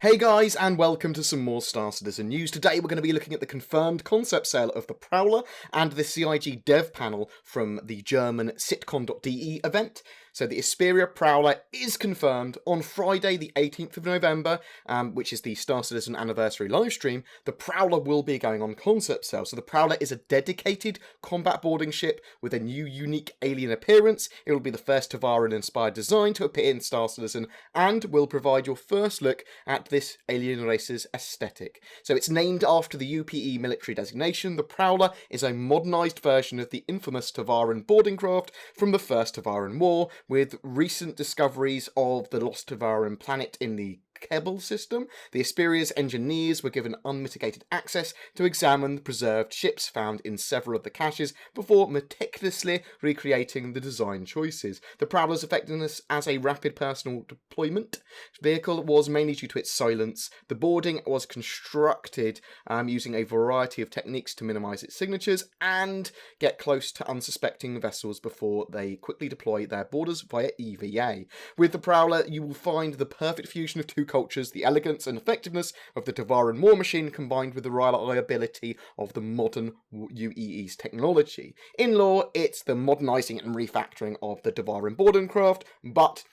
Hey guys, and welcome to some more Star Citizen news. Today we're going to be looking at the confirmed concept sale of the Prowler and the CIG dev panel from the German CitCon.de event. So the Esperia Prowler is confirmed on Friday the 18th of November, which is the Star Citizen anniversary livestream. The Prowler will be going on concept sale. So the Prowler is a dedicated combat boarding ship with a new unique alien appearance. It will be the first Tevarin-inspired design to appear in Star Citizen and will provide your first look at this alien race's aesthetic. So it's named after the UPE military designation. The Prowler is a modernised version of the infamous Tevarin boarding craft from the First Tevarin War, with recent discoveries of the lost Tevarin planet in the Kebble system. The Esperia's engineers were given unmitigated access to examine the preserved ships found in several of the caches before meticulously recreating the design choices. The Prowler's effectiveness as a rapid personal deployment vehicle was mainly due to its silence. The boarding was constructed using a variety of techniques to minimise its signatures and get close to unsuspecting vessels before they quickly deploy their boarders via EVA. With the Prowler, you will find the perfect fusion of two cultures, the elegance and effectiveness of the Tevarin war machine combined with the reliability of the modern UEE's technology. In law, it's the modernising and refactoring of the Tevarin boarding craft, but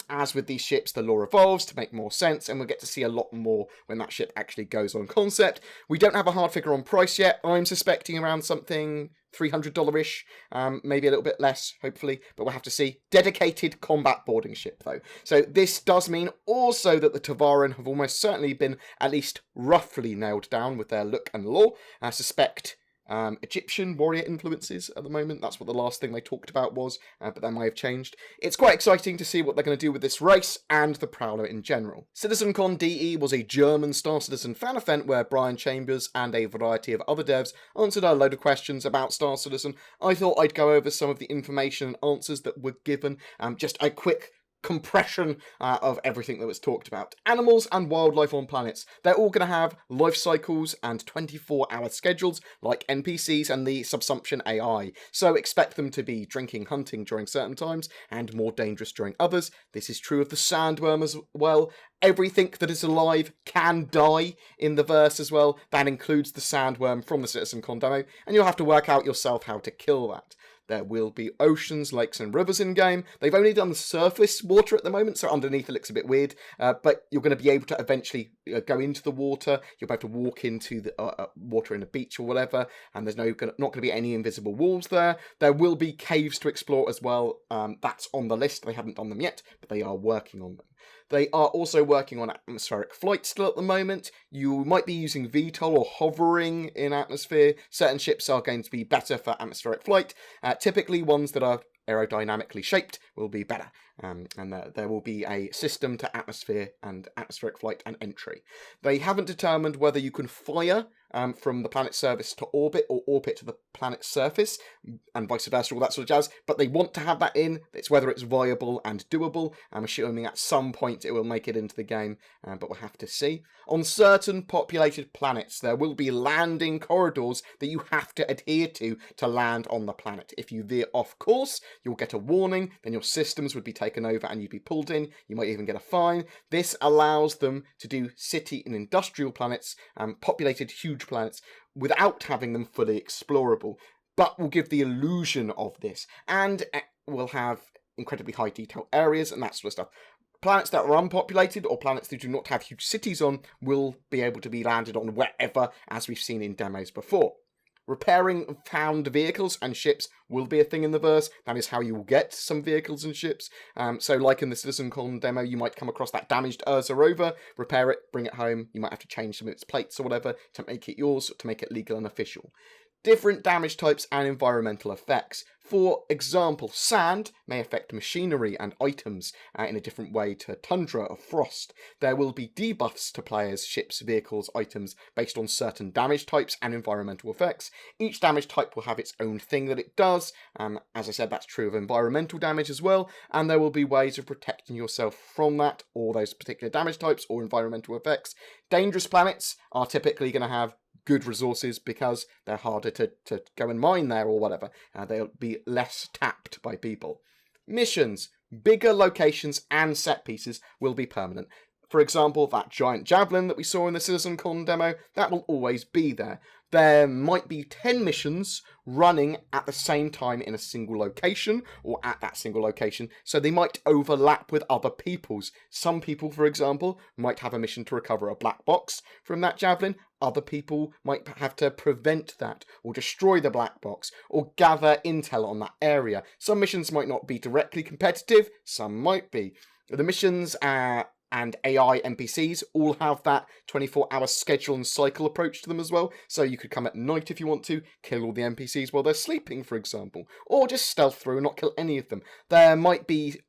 as with these ships, the lore evolves to make more sense, and we'll get to see a lot more when that ship actually goes on concept. We don't have a hard figure on price yet. I'm suspecting around something $300-ish, maybe a little bit less, hopefully, but we'll have to see. Dedicated combat boarding ship, though. So this does mean also that the Tevarin have almost certainly been at least roughly nailed down with their look and lore. I suspect Egyptian warrior influences at the moment. That's what the last thing they talked about was, but that may have changed. It's quite exciting to see what they're going to do with this race and the Prowler in general. CitizenCon.de was a German Star Citizen fan event where Brian Chambers and a variety of other devs answered a load of questions about Star Citizen. I thought I'd go over some of the information and answers that were given, just a quick compression of everything that was talked about. Animals and wildlife on planets. They're all going to have life cycles and 24-hour schedules like NPCs and the subsumption AI. So expect them to be drinking, hunting during certain times and more dangerous during others. This is true of the sandworm as well. Everything that is alive can die in the verse as well. That includes the sandworm from the CitizenCon demo, and you'll have to work out yourself how to kill that. There will be oceans, lakes, and rivers in-game. They've only done the surface water at the moment, so underneath it looks a bit weird, but you're going to be able to eventually go into the water. You'll be able to walk into the water in a beach or whatever, and there's not going to be any invisible walls there. There will be caves to explore as well. That's on the list. They haven't done them yet, but they are working on them. They are also working on atmospheric flight still at the moment. You might be using VTOL or hovering in atmosphere. Certain ships are going to be better for atmospheric flight. Typically ones that are aerodynamically shaped will be better. And there will be a system to atmosphere and atmospheric flight and entry. They haven't determined whether you can fire from the planet's surface to orbit or orbit to the planet's surface and vice versa, all that sort of jazz, but they want to have that in. It's whether it's viable and doable. I'm assuming at some point it will make it into the game, but we'll have to see. On certain populated planets, there will be landing corridors that you have to adhere to land on the planet. If you veer off course, you'll get a warning, then your systems would be taken over and you'd be pulled in. You might even get a fine. This allows them to do city and industrial planets, populated huge planets, without having them fully explorable, but will give the illusion of this, and will have incredibly high detail areas and that sort of stuff. Planets that are unpopulated or planets that do not have huge cities on will be able to be landed on wherever, as we've seen in demos before. Repairing found vehicles and ships will be a thing in the verse. That is how you will get some vehicles and ships. So like in the CitizenCon demo, you might come across that damaged Ursa rover, repair it, bring it home. You might have to change some of its plates or whatever to make it yours, to make it legal and official. Different damage types and environmental effects. For example, sand may affect machinery and items in a different way to tundra or frost. There will be debuffs to players, ships, vehicles, items based on certain damage types and environmental effects. Each damage type will have its own thing that it does. As I said, that's true of environmental damage as well, and there will be ways of protecting yourself from that or those particular damage types or environmental effects. Dangerous planets are typically going to have good resources because they're harder to go and mine there or whatever. They'll be less tapped by people. Missions, bigger locations and set pieces will be permanent. For example, that giant javelin that we saw in the CitizenCon demo, that will always be there. There might be 10 missions running at the same time in a single location, or at that single location, so they might overlap with other people's. Some people, for example, might have a mission to recover a black box from that javelin. Other people might have to prevent that, or destroy the black box, or gather intel on that area. Some missions might not be directly competitive, some might be. The missions and AI NPCs all have that 24-hour schedule and cycle approach to them as well, so you could come at night if you want to, kill all the NPCs while they're sleeping, for example, or just stealth through and not kill any of them. There might be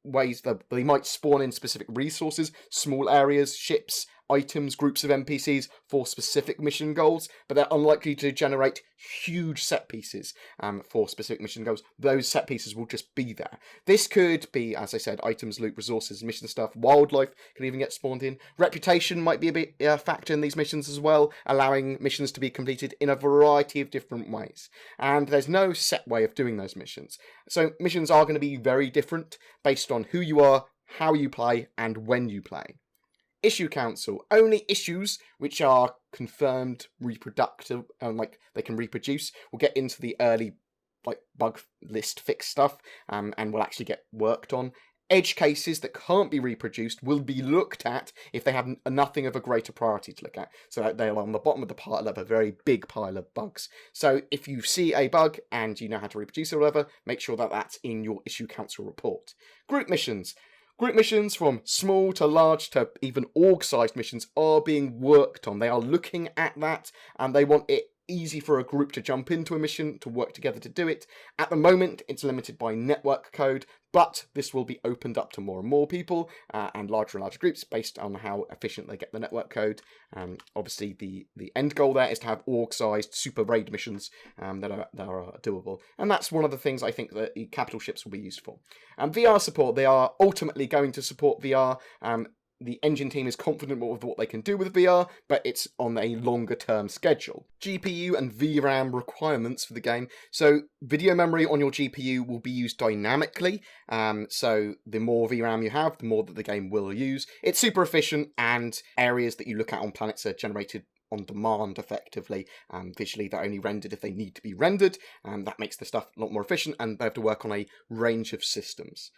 ways that they might spawn in specific resources, small areas, ships, items, groups of NPCs for specific mission goals, but they're unlikely to generate huge set pieces for specific mission goals. Those set pieces will just be there. This could be, as I said, items, loot, resources, mission stuff, wildlife can even get spawned in. Reputation might be a big factor in these missions as well, allowing missions to be completed in a variety of different ways. And there's no set way of doing those missions. So missions are going to be very different based on who you are, how you play, and when you play. Issue Council. Only issues which are confirmed reproductive, like they can reproduce, will get into the early bug list fix stuff and will actually get worked on. Edge cases that can't be reproduced will be looked at if they have nothing of a greater priority to look at. So they're on the bottom of the pile of a very big pile of bugs. So if you see a bug and you know how to reproduce it or whatever, make sure that that's in your Issue Council report. Group missions. Group missions, from small to large to even org-sized missions, are being worked on. They are looking at that, and they want it easy for a group to jump into a mission, to work together to do it. At the moment, it's limited by network code, but this will be opened up to more and more people and larger groups based on how efficient they get the network code. Obviously, the end goal there is to have org-sized super raid missions that are doable. And that's one of the things I think that the capital ships will be used for. VR support, they are ultimately going to support VR. The engine team is confident with what they can do with VR, but it's on a longer term schedule. GPU and VRAM requirements for the game. So video memory on your GPU will be used dynamically. So the more VRAM you have, the more that the game will use. It's super efficient, and areas that you look at on planets are generated on demand effectively. Visually, they're only rendered if they need to be rendered. That makes the stuff a lot more efficient, and they have to work on a range of systems.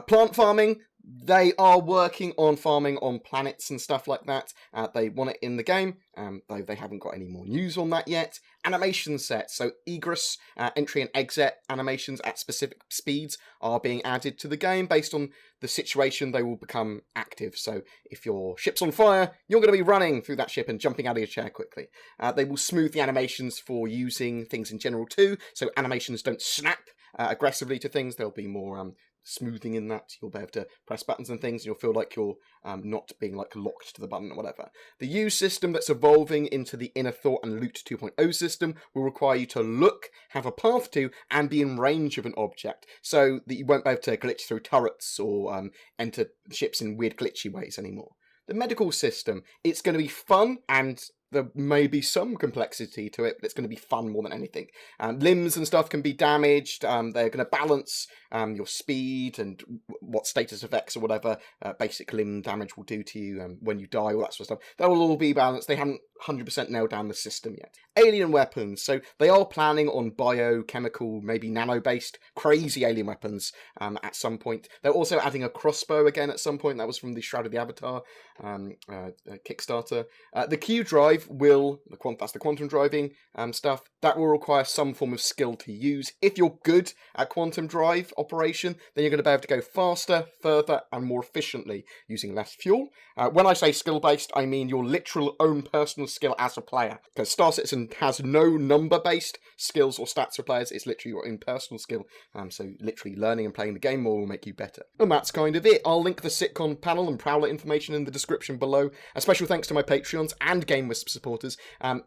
Plant farming, they are working on farming on planets and stuff like that. They want it in the game, though they haven't got any more news on that yet. Animation sets, so Egress, entry and exit animations at specific speeds are being added to the game. Based on the situation, they will become active. So if your ship's on fire, you're going to be running through that ship and jumping out of your chair quickly. They will smooth the animations for using things in general too, so animations don't snap aggressively to things. There'll be more smoothing in that. You'll be able to press buttons and things, and you'll feel like you're not being locked to the button or whatever. The use system that's evolving into the Inner Thought and Loot 2.0 system will require you to look, have a path to, and be in range of an object, so that you won't be able to glitch through turrets or enter ships in weird glitchy ways anymore. The medical system, it's going to be fun, and there may be some complexity to it, but it's going to be fun more than anything. Limbs and stuff can be damaged. They're going to balance your speed and what status effects or whatever basic limb damage will do to you when you die, all that sort of stuff. That will all be balanced. They haven't 100% nailed down the system yet. Alien weapons. So they are planning on biochemical, maybe nano-based, crazy alien weapons at some point. They're also adding a crossbow again at some point. That was from the Shroud of the Avatar Kickstarter. The Q drive that's the quantum driving stuff, that will require some form of skill to use. If you're good at quantum drive operation, then you're going to be able to go faster, further, and more efficiently using less fuel. When I say skill-based, I mean your literal own personal skill as a player, because Star Citizen has no number-based skills or stats for players. It's literally your own personal skill, so literally learning and playing the game more will make you better. And that's kind of it. I'll link the CitCon panel and Prowler information in the description below. A special thanks to my Patreons and GameWisp supporters.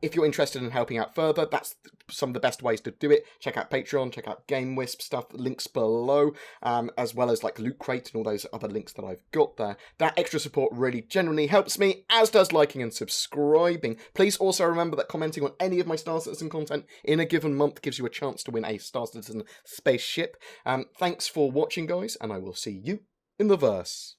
If you're interested in helping out further, that's some of the best ways to do it. Check out Patreon, check out GameWisp stuff, links below, as well as Loot Crate and all those other links that I've got there. That extra support really genuinely helps me, as does liking and subscribing. Please also remember that commenting on any of my Star Citizen content in a given month gives you a chance to win a Star Citizen spaceship. Thanks for watching, guys, and I will see you in the verse.